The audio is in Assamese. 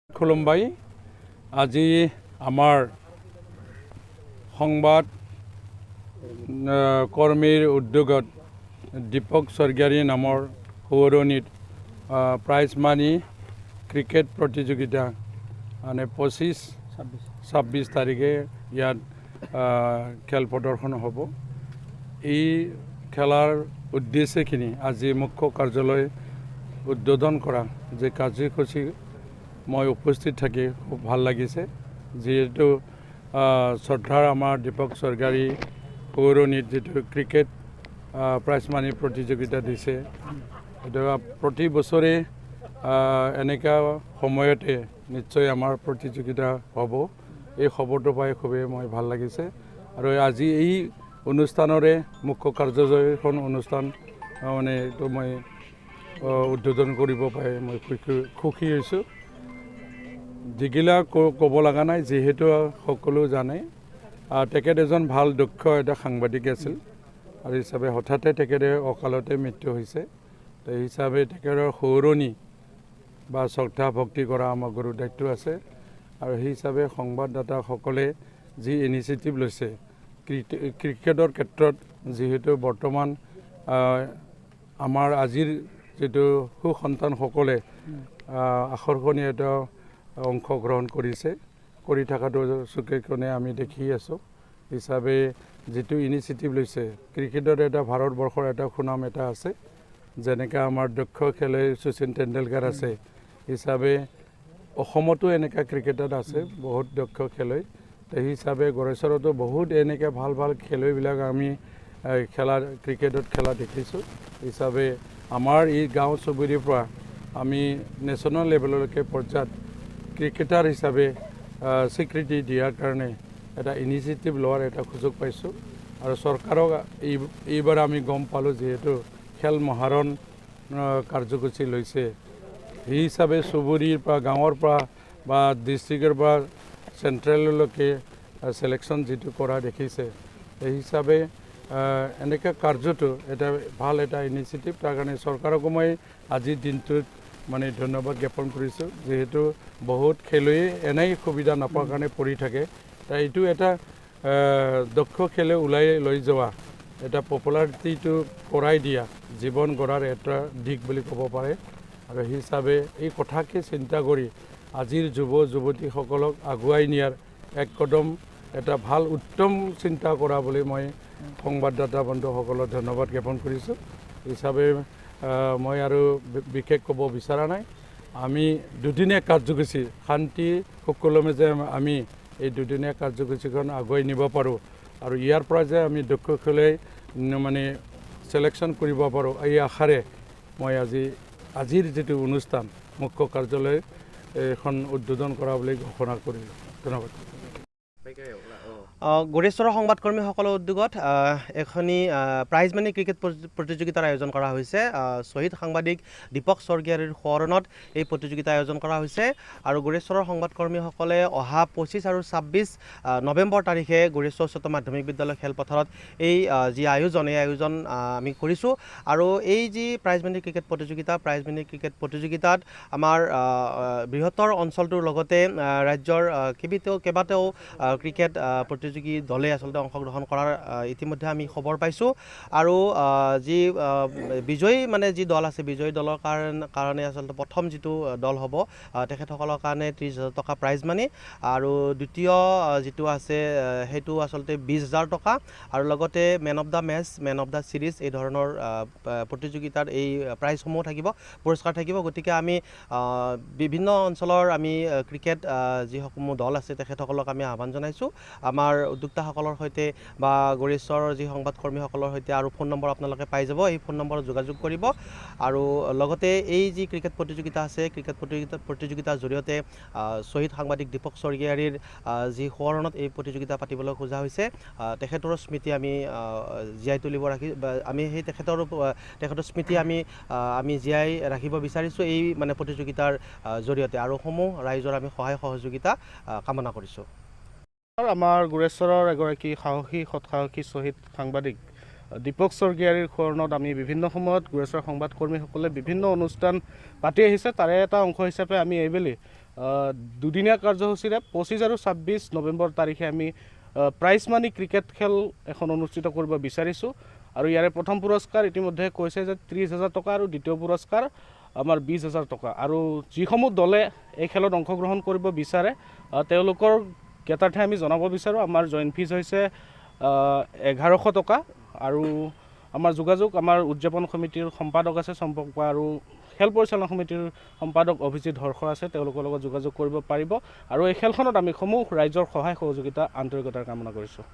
খুলুমবাই আজি আমাৰ সংবাদ কৰ্মীৰ উদ্যোগত দীপক স্বৰ্গীয়াৰী নামৰ সৌৰণীত প্ৰাইজ মানি ক্ৰিকেট প্ৰতিযোগিতা মানে 25-26 তাৰিখে ইয়াত খেল প্ৰদৰ্শন হ'ব। এই খেলাৰ উদ্দেশ্যখিনি আজি মুখ্য কাৰ্যালয় উদ্বোধন কৰা যে কাৰ্যসূচী মই উপস্থিত থাকি খুব ভাল লাগিছে। যেহেতু শ্ৰদ্ধাৰ আমাৰ দীপক স্বৰ্গীয়াৰী সৌৰণীত যেটো ক্ৰিকেট প্ৰাইজ মানি প্ৰতিযোগিতা দিছে, এটা প্ৰতি বছৰে এনেকা সময়তে নিশ্চয় আমাৰ প্ৰতিযোগিতা হ'ব। এই খবৰটো পাই খুবেই মই ভাল লাগিছে আৰু আজি এই অনুষ্ঠানৰে মুখ্য কাৰ্যালয়খন অনুষ্ঠান মানে এইটো মই উদ্বোধন কৰিব পাই মই সুখী হৈছোঁ। যিগিলা ক'ব লগা নাই, যিহেতু সকলো জানে তেখেত এজন ভাল দক্ষ এটা সাংবাদিক আছিল আৰু হিচাপে হঠাতে তেখেতে অকালতে মৃত্যু হৈছে। সেই হিচাপে তেখেতৰ সৌৰণী বা শ্ৰদ্ধা ভক্তি কৰা আমাৰ গুৰু দায়িত্ব আছে আৰু সেই হিচাপে সংবাদদাতাসকলে যি ইনিচিয়েটিভ লৈছে ক্ৰিকেটৰ ক্ষেত্ৰত, যিহেতু বৰ্তমান আমাৰ আজিৰ যিটো সুসন্তানসকলে আকৰ্ষণীয় এটা অংশগ্ৰহণ কৰি থকাটো চুকে কোণে আমি দেখি আছোঁ। হিচাপে যিটো ইনিচিয়েটিভ লৈছে, ক্ৰিকেটত এটা ভাৰতবৰ্ষৰ এটা সুনাম এটা আছে, যেনেকৈ আমাৰ দক্ষ খেলুৱৈ শচীন তেণ্ডুলকাৰ আছে, হিচাপে অসমতো এনেকুৱা ক্ৰিকেটত আছে বহুত দক্ষ খেলুৱৈ। সেই হিচাপে গড়েশ্বৰতো বহুত এনেকৈ ভাল ভাল খেলুৱৈবিলাক আমি ক্ৰিকেটত খেলা দেখিছোঁ। হিচাপে আমাৰ এই গাঁও চুবুৰীৰ পৰা আমি নেশ্যনেল লেভেললৈকে পৰ্যায়ত ক্ৰিকেটাৰ হিচাপে স্বীকৃতি দিয়াৰ কাৰণে এটা ইনিচিয়েটিভ লোৱাৰ এটা সুযোগ পাইছোঁ আৰু চৰকাৰক এইবাৰ আমি গম পালোঁ, যিহেতু খেল মহাৰণ কাৰ্যসূচী লৈছে, সেই হিচাপে চুবুৰীৰ পৰা গাঁৱৰ পৰা বা ডিষ্ট্ৰিক্টৰ পৰা চেণ্ট্ৰেললৈকে ছিলেকশ্যন যিটো কৰা দেখিছে, সেই হিচাপে এনেকুৱা কাৰ্যটো এটা ভাল এটা ইনিচিয়েটিভ। তাৰ কাৰণে চৰকাৰকো মই আজিৰ দিনটোত মানে ধন্যবাদ জ্ঞাপন কৰিছোঁ, যিহেতু বহুত খেলুৱৈয়ে এনেই সুবিধা নাপোৱাৰ কাৰণে পৰি থাকে। এইটো এটা দক্ষ খেলুৱৈ ওলাই লৈ যোৱা, এটা পপুলাৰিটিটো কৰাই দিয়া, জীৱন গঢ়াৰ এটা দিশ বুলি ক'ব পাৰে। আৰু সেই হিচাপে এই কথাকে চিন্তা কৰি আজিৰ যুৱ যুৱতীসকলক আগুৱাই নিয়াৰ এক কদম এটা ভাল উত্তম চিন্তা কৰা বুলি মই সংবাদদাতা বন্ধুসকলক ধন্যবাদ জ্ঞাপন কৰিছোঁ। হিচাপে মই আৰু বিশেষ ক'ব বিচৰা নাই। আমি দুদিনীয়া কাৰ্যসূচী শান্তি সুকলমে যে আমি এই দুদিনীয়া কাৰ্যসূচীখন আগুৱাই নিব পাৰোঁ আৰু ইয়াৰ পৰা যে আমি দক্ষ খেলুৱৈ মানে ছিলেকশ্যন কৰিব পাৰোঁ, এই আশাৰে মই আজিৰ যিটো অনুষ্ঠান মুখ্য কাৰ্যালয় এখন উদ্বোধন কৰা বুলি ঘোষণা কৰিলোঁ। ধন্যবাদ। গড়েশ্বৰৰ সংবাদকৰ্মীসকলৰ উদ্যোগত এখনি প্ৰাইজ মানি ক্ৰিকেট প্ৰতিযোগিতাৰ আয়োজন কৰা হৈছে। শ্বহীদ সাংবাদিক দীপক স্বৰ্গীয়াৰীৰ সোঁৱৰণত এই প্ৰতিযোগিতা আয়োজন কৰা হৈছে আৰু গড়েশ্বৰৰ সংবাদকৰ্মীসকলে অহা 25 আৰু 26 নৱেম্বৰ তাৰিখে গড়েশ্বৰ উচ্চতৰ মাধ্যমিক বিদ্যালয় খেলপথাৰত এই যি আয়োজন আমি কৰিছোঁ। আৰু এই যি প্ৰাইজ মানি ক্ৰিকেট প্ৰতিযোগিতাত আমাৰ বৃহত্তৰ অঞ্চলটোৰ লগতে ৰাজ্যৰ কেইবাটাও ক্ৰিকেট প্ৰতিযোগী দলে আচলতে অংশগ্ৰহণ কৰাৰ ইতিমধ্যে আমি খবৰ পাইছোঁ। আৰু যি বিজয়ী মানে যি দল আছে, বিজয়ী দলৰ কাৰণে আচলতে প্ৰথম যিটো দল হ'ব তেখেতসকলৰ কাৰণে 30,000 টকা প্ৰাইজ মানি, আৰু দ্বিতীয় যিটো আছে সেইটো আচলতে 20,000 টকা, আৰু লগতে man of the match, man of the series এই ধৰণৰ প্ৰতিযোগিতাৰ এই প্ৰাইজসমূহ থাকিব, পুৰস্কাৰ থাকিব। গতিকে আমি বিভিন্ন অঞ্চলৰ আমি ক্ৰিকেট যিসমূহ দল আছে তেখেতসকলক আমি আহ্বান জনাইছোঁ, আমাৰ উদ্যোক্তাসকলৰ সৈতে বা গড়েশ্বৰৰ যি সংবাদকৰ্মীসকলৰ সৈতে আৰু ফোন নম্বৰ আপোনালোকে পাই যাব, এই ফোন নম্বৰত যোগাযোগ কৰিব। আৰু লগতে এই যি ক্ৰিকেট প্ৰতিযোগিতা আছে, ক্ৰিকেট প্ৰতিযোগিতাৰ জৰিয়তে শ্বহীদ সাংবাদিক দীপক স্বৰ্গীয়াৰীৰ যি সোঁৱৰণত এই প্ৰতিযোগিতা পাতিবলৈ খোজা হৈছে, তেখেতৰ স্মৃতি আমি জীয়াই তুলিব আমি সেই তেখেতৰ স্মৃতি আমি জীয়াই ৰাখিব বিচাৰিছোঁ এই মানে প্ৰতিযোগিতাৰ জৰিয়তে, আৰু সমূহ ৰাইজৰ আমি সহায় সহযোগিতা কামনা কৰিছোঁ। আমাৰ গড়েশ্বৰৰ এগৰাকী সৎসাহসী শ্বহীদ সাংবাদিক দীপক স্বৰ্গীয়াৰীৰ সোঁৱৰণত আমি বিভিন্ন সময়ত গড়েশ্বৰৰ সংবাদকৰ্মীসকলে বিভিন্ন অনুষ্ঠান পাতি আহিছে। তাৰে এটা অংশ হিচাপে আমি এইবেলি দুদিনীয়া কাৰ্যসূচীৰে 25 আৰু 26 নৱেম্বৰ তাৰিখে আমি প্ৰাইজ মানি ক্ৰিকেট খেল এখন অনুষ্ঠিত কৰিব বিচাৰিছোঁ আৰু ইয়াৰে প্ৰথম পুৰস্কাৰ ইতিমধ্যে কৈছে যে 30,000 টকা আৰু দ্বিতীয় পুৰস্কাৰ আমাৰ 20,000 টকা আৰু যিসমূহ দলে এই খেলত অংশগ্ৰহণ কৰিব বিচাৰে তেওঁলোকৰ জ্ঞাতাৰ্থে আমি জনাব বিচাৰোঁ আমাৰ জইন ফিজ হৈছে 1100 টকা আৰু আমাৰ যোগাযোগ আমাৰ উদযাপন সমিতিৰ সম্পাদক আছে চম্পক আৰু খেল পৰিচালনা সমিতিৰ সম্পাদক অভিজিত হৰ্ষ আছে তেওঁলোকৰ লগত যোগাযোগ কৰিব পাৰিব আৰু এই খেলখনত আমি সমূহ ৰাইজৰ সহায় সহযোগিতা আন্তৰিকতাৰ কামনা কৰিছোঁ।